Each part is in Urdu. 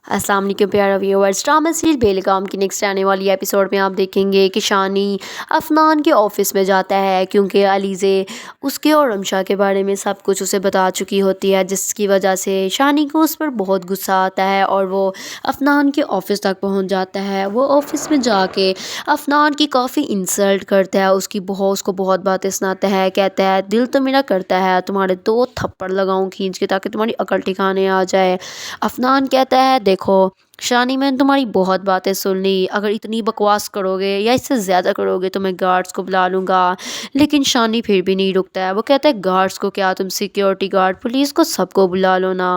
السلام علیکم پیارا ویورز، ڈرامہ سیریل بے لگام کی نیکسٹ آنے والی ایپیسوڈ میں آپ دیکھیں گے کہ شانی افنان کے آفس میں جاتا ہے کیونکہ علیزے اس کے اور رمشا کے بارے میں سب کچھ اسے بتا چکی ہوتی ہے، جس کی وجہ سے شانی کو اس پر بہت غصہ آتا ہے اور وہ افنان کے آفس تک پہنچ جاتا ہے۔ وہ آفس میں جا کے افنان کی کافی انسلٹ کرتا ہے، اس کو بہت باتیں سناتا ہے، کہتا ہے دل تو میرا کرتا ہے تمہارے 2 تھپڑ لگاؤں کھینچ کے تاکہ تمہاری عقل ٹھکانے آ جائے۔ افنان کہتا ہے دیکھو شانی، میں نے تمہاری بہت باتیں سن لی، اگر اتنی بکواس کرو گے یا اس سے زیادہ کرو گے تو میں گارڈز کو بلا لوں گا۔ لیکن شانی پھر بھی نہیں رکتا ہے، وہ کہتا ہے گارڈز کو کیا، تم سیکیورٹی گارڈ پولیس کو سب کو بلا لو نا،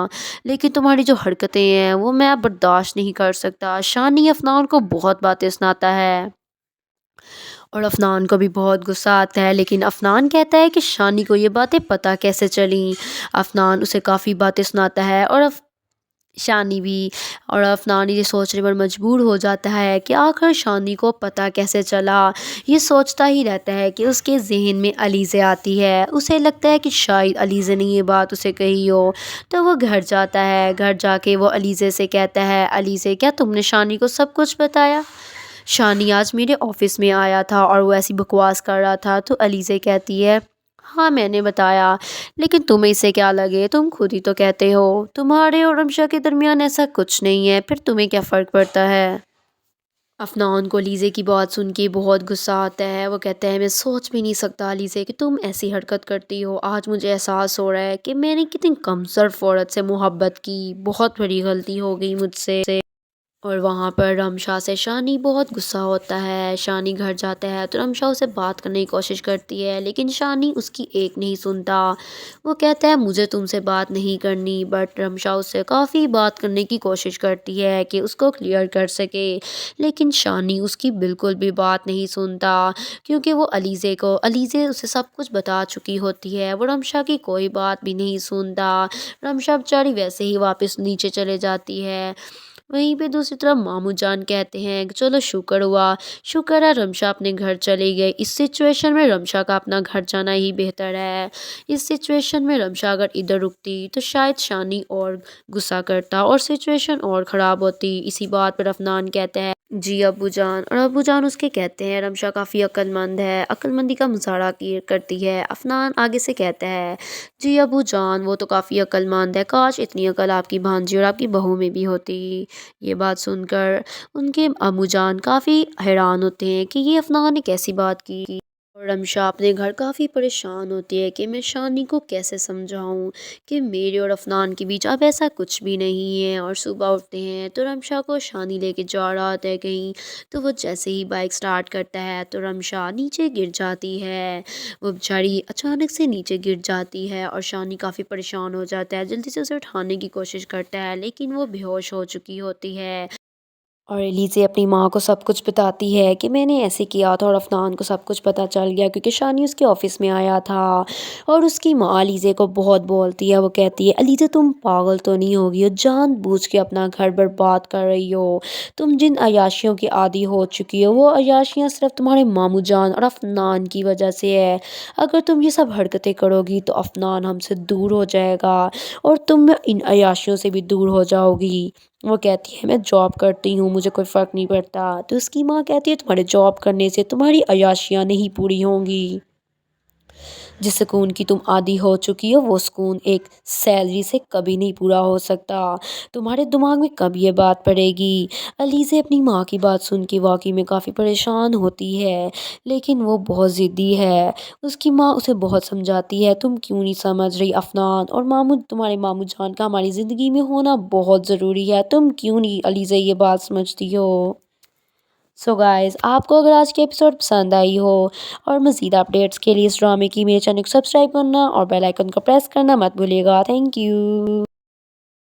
لیکن تمہاری جو حرکتیں ہیں وہ میں اب برداشت نہیں کر سکتا۔ شانی افنان کو بہت باتیں سناتا ہے اور افنان کو بھی بہت غصہ آتا ہے، لیکن افنان کہتا ہے کہ شانی کو یہ باتیں پتہ کیسے چلیں۔ افنان اسے کافی باتیں سناتا ہے اور شانی بھی اور افنان یہ سوچنے پر مجبور ہو جاتا ہے کہ آخر شانی کو پتہ کیسے چلا۔ یہ سوچتا ہی رہتا ہے کہ اس کے ذہن میں علیزے آتی ہے، اسے لگتا ہے کہ شاید علیزے نے یہ بات اسے کہی ہو، تو وہ گھر جاتا ہے۔ گھر جا کے وہ علیزے سے کہتا ہے علیزے کیا تم نے شانی کو سب کچھ بتایا؟ شانی آج میرے آفس میں آیا تھا اور وہ ایسی بکواس کر رہا تھا، تو علیزے کہتی ہے ہاں میں نے بتایا، لیکن تمہیں اسے کیا لگے، تم خود ہی تو کہتے ہو تمہارے اور رمشا کے درمیان ایسا کچھ نہیں ہے، پھر تمہیں کیا فرق پڑتا ہے۔ افنان کو علیزے کی بات سن کے بہت غصہ آتا ہے، وہ کہتا ہے میں سوچ بھی نہیں سکتا علیزے کہ تم ایسی حرکت کرتی ہو، آج مجھے احساس ہو رہا ہے کہ میں نے کتنی کمزور عورت سے محبت کی، بہت بڑی غلطی ہو گئی مجھ سے۔ اور وہاں پر رمشا سے شانی بہت غصہ ہوتا ہے۔ شانی گھر جاتا ہے تو رمشا اسے بات کرنے کی کوشش کرتی ہے، لیکن شانی اس کی ایک نہیں سنتا۔ وہ کہتا ہے مجھے تم سے بات نہیں کرنی، بٹ رمشا اس سے کافی بات کرنے کی کوشش کرتی ہے کہ اس کو کلیئر کر سکے، لیکن شانی اس کی بالکل بھی بات نہیں سنتا کیونکہ وہ علیزے اسے سب کچھ بتا چکی ہوتی ہے۔ وہ رمشا کی کوئی بات بھی نہیں سنتا، رمشا بیچاری ویسے ہی واپس نیچے چلے جاتی ہے۔ وہیں پہ دوسری طرف مامو جان کہتے ہیں چلو شکر ہے رمشا اپنے گھر چلی گئی، اس سچویشن میں رمشا کا اپنا گھر جانا ہی بہتر ہے۔ اس سچویشن میں رمشا اگر ادھر رکتی تو شاید شانی اور غصہ کرتا اور سچویشن اور خراب ہوتی۔ اسی بات پر افنان کہتا ہے جی ابو جان، اور ابو جان اس کے کہتے ہیں رمشا کافی عقل مند ہے، عقل مندی کا مظاہرہ کرتی ہے۔ افنان آگے سے کہتا ہے جی ابو جان وہ تو کافی عقل مند ہے، کاش اتنی عقل آپ کی بھانجی اور آپ کی بہو میں بھی ہوتی۔ یہ بات سن کر ان کے امو جان کافی حیران ہوتے ہیں کہ یہ افنان نے کیسی بات کی، اور رمشا اپنے گھر کافی پریشان ہوتی ہے کہ میں شانی کو کیسے سمجھاؤں کہ میرے اور افنان کے بیچ اب ایسا کچھ بھی نہیں ہے۔ اور صبح اٹھتے ہیں تو رمشا کو شانی لے کے جا رہا ہوتا ہے کہیں، تو وہ جیسے ہی بائک سٹارٹ کرتا ہے تو رمشا نیچے گر جاتی ہے، وہ بیچاری اچانک سے نیچے گر جاتی ہے اور شانی کافی پریشان ہو جاتا ہے، جلدی سے اسے اٹھانے کی کوشش کرتا ہے لیکن وہ بے ہوش ہو چکی ہوتی ہے۔ اور علیزے اپنی ماں کو سب کچھ بتاتی ہے کہ میں نے ایسے کیا تھا، اور افنان کو سب کچھ پتہ چل گیا کیونکہ شانی اس کے آفس میں آیا تھا۔ اور اس کی ماں علیزے کو بہت بولتی ہے، وہ کہتی ہے علیزے تم پاگل تو نہیں ہوگی ہو، جان بوجھ کے اپنا گھر برباد کر رہی ہو، تم جن عیاشیوں کی عادی ہو چکی ہو وہ عیاشیاں صرف تمہارے مامو جان اور افنان کی وجہ سے ہے، اگر تم یہ سب حرکتیں کرو گی تو افنان ہم سے دور ہو جائے گا اور تم ان عیاشیوں سے بھی دور ہو جاؤ گی۔ وہ کہتی ہے میں جاب کرتی ہوں، مجھے کوئی فرق نہیں پڑتا، تو اس کی ماں کہتی ہے تمہارے جاب کرنے سے تمہاری عیاشیاں نہیں پوری ہوں گی، جس سکون کی تم عادی ہو چکی ہو وہ سکون ایک سیلری سے کبھی نہیں پورا ہو سکتا، تمہارے دماغ میں کب یہ بات پڑے گی۔ علیزے اپنی ماں کی بات سن کے واقعی میں کافی پریشان ہوتی ہے، لیکن وہ بہت ضدی ہے۔ اس کی ماں اسے بہت سمجھاتی ہے تم کیوں نہیں سمجھ رہی افنان اور تمہارے مامو جان کا ہماری زندگی میں ہونا بہت ضروری ہے، تم کیوں نہیں علیزے یہ بات سمجھتی ہو۔ سو گائز آپ کو اگر آج کی ایپیسوڈ پسند آئی ہو اور مزید اپڈیٹس کے لیے اس ڈرامے کی میرے چینل کو سبسکرائب کرنا اور بیل آئیکن کو پریس کرنا مت بھولیے گا۔ Thank you.